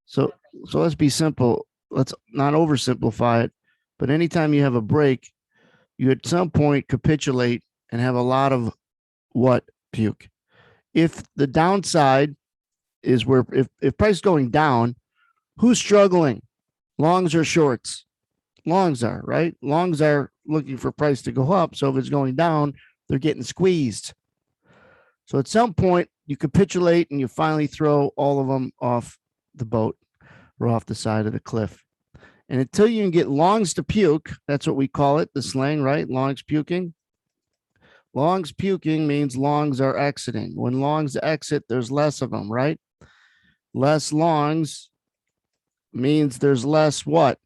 So so let's be simple. Let's not oversimplify it. But anytime you have a break, you at some point capitulate and have a lot of what puke. If the downside is where if price is going down, who's struggling? Longs or shorts? Longs are, right? Longs are looking for price to go up. So if it's going down, they're getting squeezed. So at some point, you capitulate and you finally throw all of them off the boat or off the side of the cliff. And until you can get longs to puke, that's what we call it, the slang, right? Longs puking. Longs puking means longs are exiting. When longs exit, there's less of them, right? Less longs means there's less what?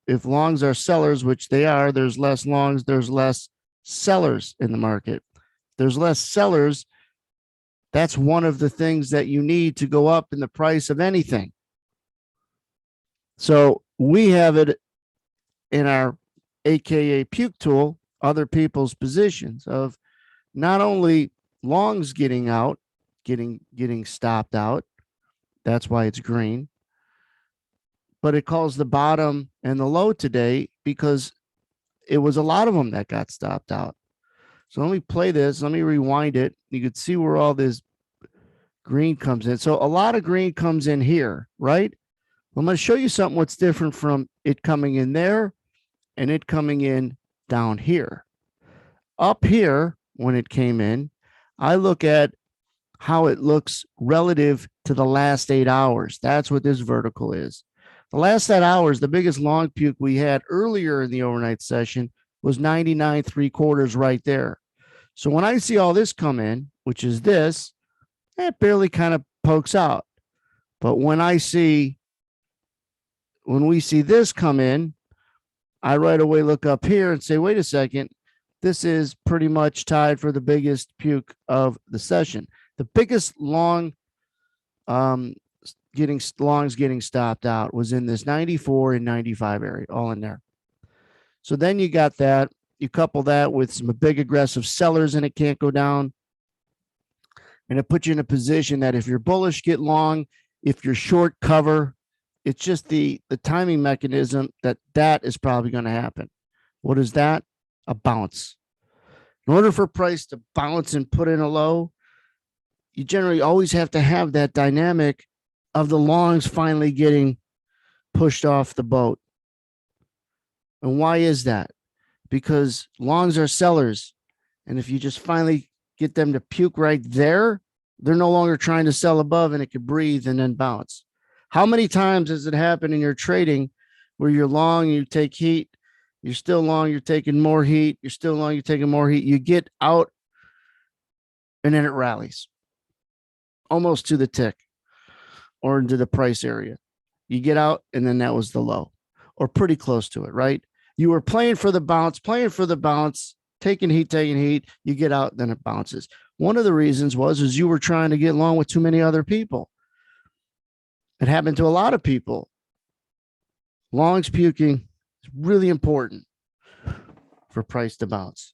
If longs are sellers, which they are, there's less longs, there's less sellers in the market. There's less sellers. That's one of the things that you need to go up in the price of anything. So we have it in our AKA puke tool, other people's positions of not only longs getting out, getting stopped out. That's why it's green. But it calls the bottom and the low today because it was a lot of them that got stopped out. So let me play this. Let me rewind it. You can see where all this green comes in. So a lot of green comes in here, right? I'm going to show you something what's different from it coming in there and it coming in down here. Up here, when it came in, I look at how it looks relative to the last 8 hours. That's what this vertical is. The last 8 hours, the biggest long puke we had earlier in the overnight session was 99.75 right there. So when I see all this come in, which is this, it barely kind of pokes out. But when we see this come in, I right away look up here and say, wait a second, this is pretty much tied for the biggest puke of the session. The biggest longs getting stopped out was in this 94 and 95 area, all in there. So then you got that. You couple that with some big aggressive sellers and it can't go down. And it puts you in a position that if you're bullish, get long. If you're short, cover. It's just the timing mechanism that is probably going to happen. What is that? A bounce. In order for price to bounce and put in a low, you generally always have to have that dynamic of the longs finally getting pushed off the boat. And why is that? Because longs are sellers. And if you just finally get them to puke right there, they're no longer trying to sell above and it could breathe and then bounce. How many times has it happened in your trading where you're long, you take heat, you're still long, you're taking more heat, you're still long, you're taking more heat, you get out and then it rallies almost to the tick or into the price area. You get out and then that was the low or pretty close to it, right? You were playing for the bounce, taking heat, you get out, then it bounces. One of the reasons is you were trying to get long with too many other people. It happened to a lot of people. Longs puking is really important for price to bounce.